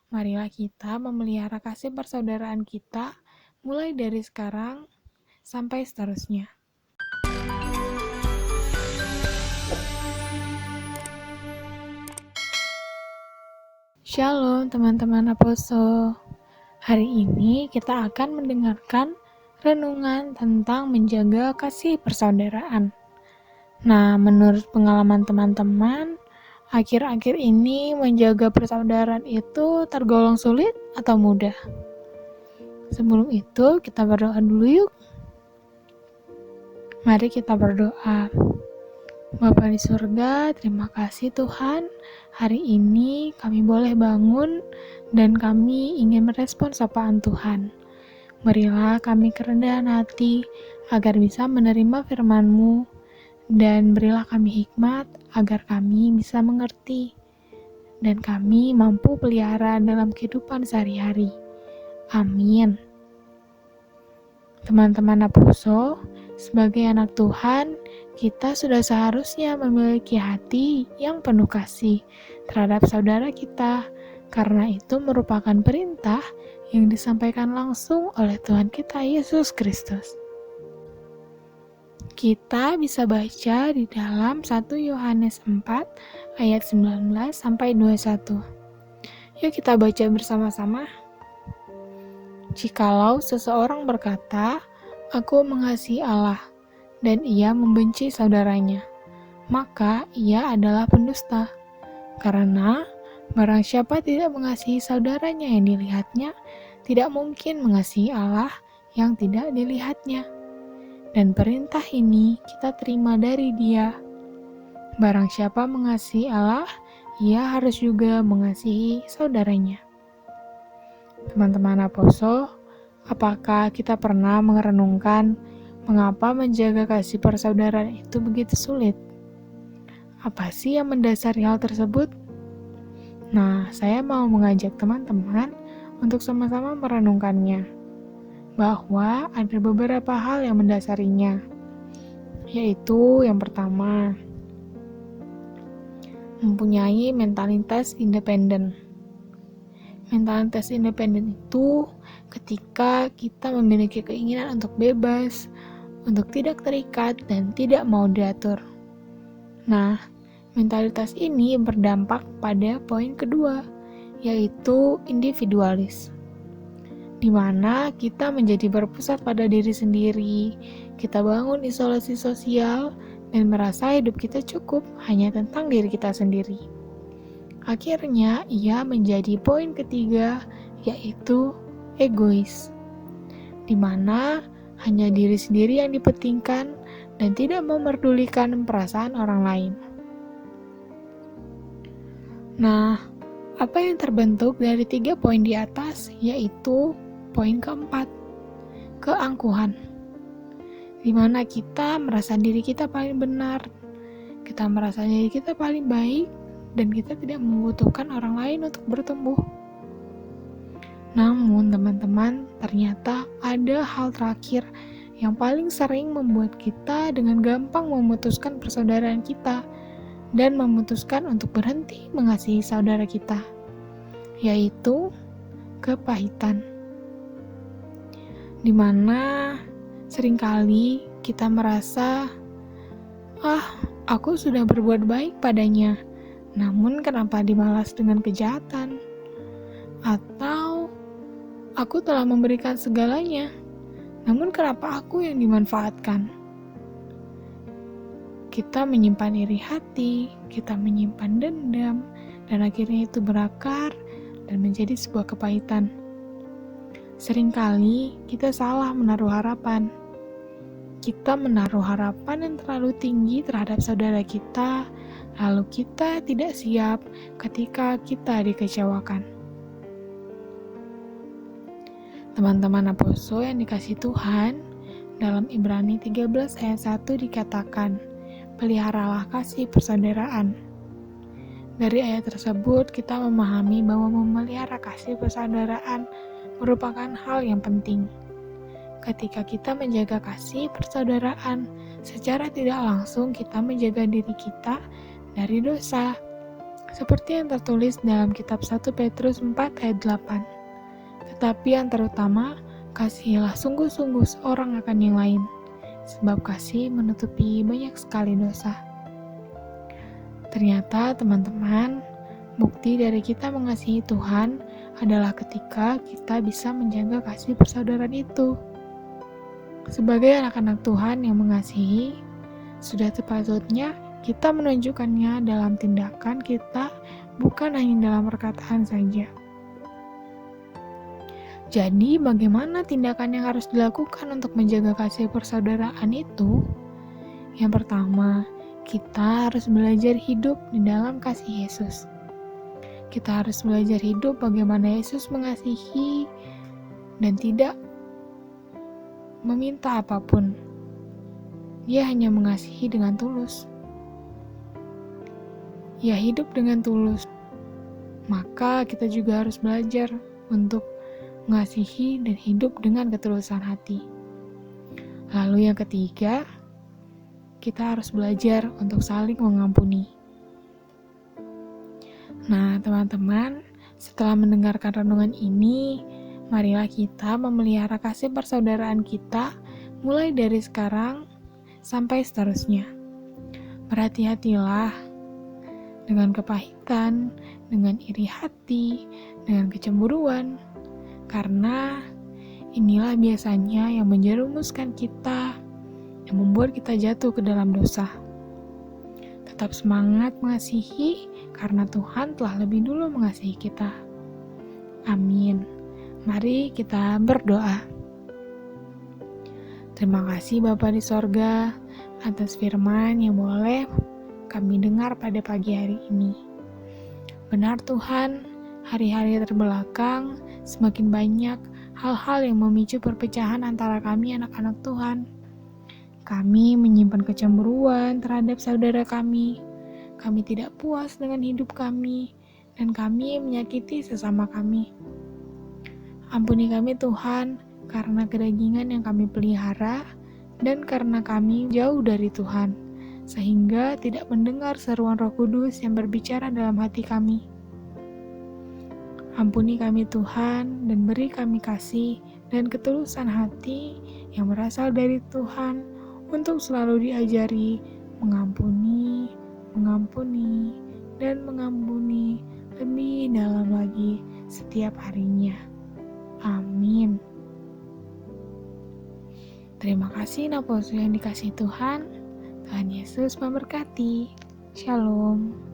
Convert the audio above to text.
Marilah kita memelihara kasih persaudaraan kita mulai dari sekarang sampai seterusnya. Shalom teman-teman Aposo. Hari ini kita akan mendengarkan renungan tentang menjaga kasih persaudaraan. Nah, menurut pengalaman teman-teman, akhir-akhir ini menjaga persaudaraan itu tergolong sulit atau mudah? Sebelum itu, kita berdoa dulu yuk. Mari kita berdoa. Bapa di surga, terima kasih Tuhan. Hari ini kami boleh bangun dan kami ingin merespon sapaan Tuhan. Berilah kami kerendahan hati agar bisa menerima firman-Mu, dan berilah kami hikmat agar kami bisa mengerti dan kami mampu pelihara dalam kehidupan sehari-hari. Amin. Teman-teman Aposo, sebagai anak Tuhan, kita sudah seharusnya memiliki hati yang penuh kasih terhadap saudara kita, karena itu merupakan perintah yang disampaikan langsung oleh Tuhan kita Yesus Kristus. Kita bisa baca di dalam 1 Yohanes 4 ayat 19 sampai 21. Yuk kita baca bersama-sama. Jikalau seseorang berkata, "Aku mengasihi Allah," dan ia membenci saudaranya, maka ia adalah pendusta. Karena barang siapa tidak mengasihi saudaranya yang dilihatnya, tidak mungkin mengasihi Allah yang tidak dilihatnya. Dan perintah ini kita terima dari Dia. Barang siapa mengasihi Allah, ia harus juga mengasihi saudaranya. Teman-teman Aposo, apakah kita pernah merenungkan mengapa menjaga kasih persaudaraan itu begitu sulit? Apa sih yang mendasari hal tersebut? Nah, saya mau mengajak teman-teman untuk sama-sama merenungkannya, bahwa ada beberapa hal yang mendasarinya, yaitu yang pertama, mempunyai mentalitas independen. Mentalitas independen itu ketika kita memiliki keinginan untuk bebas, untuk tidak terikat dan tidak mau diatur. Nah, mentalitas ini berdampak pada poin kedua, yaitu individualis, di mana kita menjadi berpusat pada diri sendiri, kita bangun isolasi sosial, dan merasa hidup kita cukup hanya tentang diri kita sendiri. Akhirnya, ia menjadi poin ketiga, yaitu egois, di mana hanya diri sendiri yang dipentingkan dan tidak memerdulikan perasaan orang lain. Nah, apa yang terbentuk dari 3 poin di atas, yaitu poin keempat, keangkuhan, di mana kita merasa diri kita paling benar, kita merasa diri kita paling baik, dan kita tidak membutuhkan orang lain untuk bertumbuh. Namun teman-teman, ternyata ada hal terakhir yang paling sering membuat kita dengan gampang memutuskan persaudaraan kita dan memutuskan untuk berhenti mengasihi saudara kita, yaitu kepahitan. Di mana seringkali kita merasa, aku sudah berbuat baik padanya, namun kenapa dibalas dengan kejahatan? Atau aku telah memberikan segalanya, namun kenapa aku yang dimanfaatkan? Kita menyimpan iri hati, kita menyimpan dendam, dan akhirnya itu berakar dan menjadi sebuah kepahitan. Seringkali kita salah menaruh harapan. Kita menaruh harapan yang terlalu tinggi terhadap saudara kita, lalu kita tidak siap ketika kita dikecewakan. Teman-teman Aposo yang dikasihi Tuhan, dalam Ibrani 13 ayat 1 dikatakan, peliharalah kasih persaudaraan. Dari ayat tersebut kita memahami bahwa memelihara kasih persaudaraan merupakan hal yang penting. Ketika kita menjaga kasih persaudaraan, secara tidak langsung kita menjaga diri kita dari dosa. Seperti yang tertulis dalam kitab 1 Petrus 4 ayat 8. Tetapi yang terutama, kasihilah sungguh-sungguh seorang akan yang lain, sebab kasih menutupi banyak sekali dosa. Ternyata teman-teman, bukti dari kita mengasihi Tuhan adalah ketika kita bisa menjaga kasih persaudaraan itu. Sebagai anak-anak Tuhan yang mengasihi, sudah sepatutnya kita menunjukkannya dalam tindakan kita, bukan hanya dalam perkataan saja. Jadi, bagaimana tindakan yang harus dilakukan untuk menjaga kasih persaudaraan itu? Yang pertama, kita harus belajar hidup di dalam kasih Yesus. Kita harus belajar hidup bagaimana Yesus mengasihi dan tidak meminta apapun. Dia hanya mengasihi dengan tulus. Ia hidup dengan tulus. Maka kita juga harus belajar untuk mengasihi dan hidup dengan ketulusan hati. Lalu yang ketiga, kita harus belajar untuk saling mengampuni. Nah, teman-teman, setelah mendengarkan renungan ini, marilah kita memelihara kasih persaudaraan kita mulai dari sekarang sampai seterusnya. Berhati-hatilah dengan kepahitan, dengan iri hati, dengan kecemburuan, karena inilah biasanya yang menjerumuskan kita, yang membuat kita jatuh ke dalam dosa. Tetap semangat mengasihi, karena Tuhan telah lebih dulu mengasihi kita. Amin. Mari kita berdoa. Terima kasih Bapa di sorga atas firman yang boleh kami dengar pada pagi hari ini. Benar Tuhan, hari-hari terbelakang semakin banyak hal-hal yang memicu perpecahan antara kami anak-anak Tuhan. Kami menyimpan kecemburuan terhadap saudara kami. Kami tidak puas dengan hidup kami, dan kami menyakiti sesama kami. Ampuni kami Tuhan, karena kedagingan yang kami pelihara, dan karena kami jauh dari Tuhan, sehingga tidak mendengar seruan Roh Kudus yang berbicara dalam hati kami. Ampuni kami Tuhan, dan beri kami kasih dan ketulusan hati yang berasal dari Tuhan, untuk selalu diajari mengampuni, dan mengampuni lebih dalam lagi setiap harinya. Amin. Terima kasih Naposu yang dikasihi Tuhan. Tuhan Yesus memberkati. Shalom.